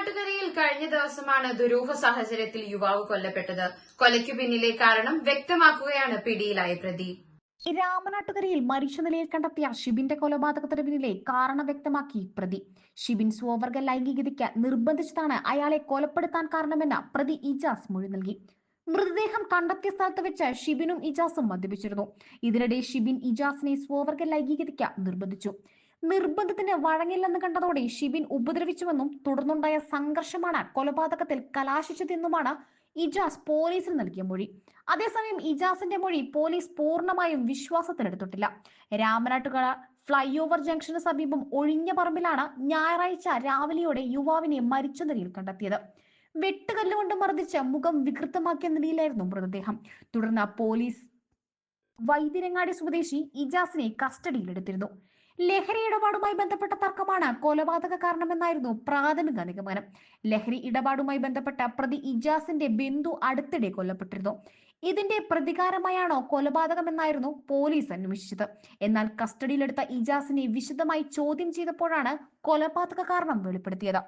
രാമനാട്ടുകരയിൽ കഴിഞ്ഞ ദിവസമാണ് ദുരൂഹ സാഹചര്യത്തിൽ യുവാവ് കൊല്ലപ്പെട്ടത്. കൊലയ്ക്കു പിന്നിലെ കാരണം വ്യക്തമാക്കുകയാണ് പിടിയിലായ പ്രതി. രാമനാട്ടുകരയിൽ മരിച്ച നിലയിൽ കണ്ടെത്തിയ ഷിബിന്റെ കൊലപാതകത്തിന് പിന്നിലെ കാരണം വ്യക്തമാക്കി പ്രതി. ഷിബിൻ സ്വവർഗ ലൈംഗികതയ്ക്ക് നിർബന്ധിച്ചതാണ് അയാളെ കൊലപ്പെടുത്താൻ കാരണമെന്ന് പ്രതി ഇജാസ് മൊഴി നൽകി. മൃതദേഹം കണ്ടെത്തിയ സ്ഥലത്ത് വെച്ച് ഷിബിനും ഇജാസും മദ്യപിച്ചിരുന്നു. ഇതിനിടെ ഷിബിൻ ഇജാസിനെ സ്വവർഗ ലൈംഗികതയ്ക്ക് നിർബന്ധിച്ചു. നിർബന്ധത്തിന് വഴങ്ങില്ലെന്ന് കണ്ടതോടെ ഷിബിൻ ഉപദ്രവിച്ചുവെന്നും തുടർന്നുണ്ടായ സംഘർഷമാണ് കൊലപാതകത്തിൽ കലാശിച്ചതെന്നുമാണ് ഇജാസ് പോലീസിന് നൽകിയ മൊഴി. അതേസമയം ഇജാസിന്റെ മൊഴി പോലീസ് പൂർണ്ണമായും വിശ്വാസത്തിലെടുത്തിട്ടില്ല. രാമനാട്ടുകര ഫ്ലൈ ഓവർ ജംഗ്ഷന് സമീപം ഒഴിഞ്ഞ പറമ്പിലാണ് ഞായറാഴ്ച രാവിലെയോടെ യുവാവിനെ മരിച്ച നിലയിൽ കണ്ടെത്തിയത്. വെട്ടുകല്ലുകൊണ്ട് മർദ്ദിച്ച് മുഖം വികൃതമാക്കിയ നിലയിലായിരുന്നു മൃതദേഹം. തുടർന്ന് പോലീസ് വൈദ്യരങ്ങാടി സ്വദേശി ഇജാസിനെ കസ്റ്റഡിയിലെടുത്തിരുന്നു. ലഹരി ഇടപാടുമായി ബന്ധപ്പെട്ട തർക്കമാണ് കൊലപാതക കാരണമെന്നായിരുന്നു പ്രാഥമിക നിഗമനം. ലഹരി ഇടപാടുമായി ബന്ധപ്പെട്ട പ്രതി ഇജാസിന്റെ ബന്ധു അടുത്തിടെ കൊല്ലപ്പെട്ടിരുന്നു. ഇതിന്റെ പ്രതികാരമായാണോ കൊലപാതകമെന്നായിരുന്നു പോലീസ് അന്വേഷിച്ചത്. എന്നാൽ കസ്റ്റഡിയിലെടുത്ത ഇജാസിനെ വിശദമായി ചോദ്യം ചെയ്തപ്പോഴാണ് കൊലപാതക കാരണം വെളിപ്പെടുത്തിയത്.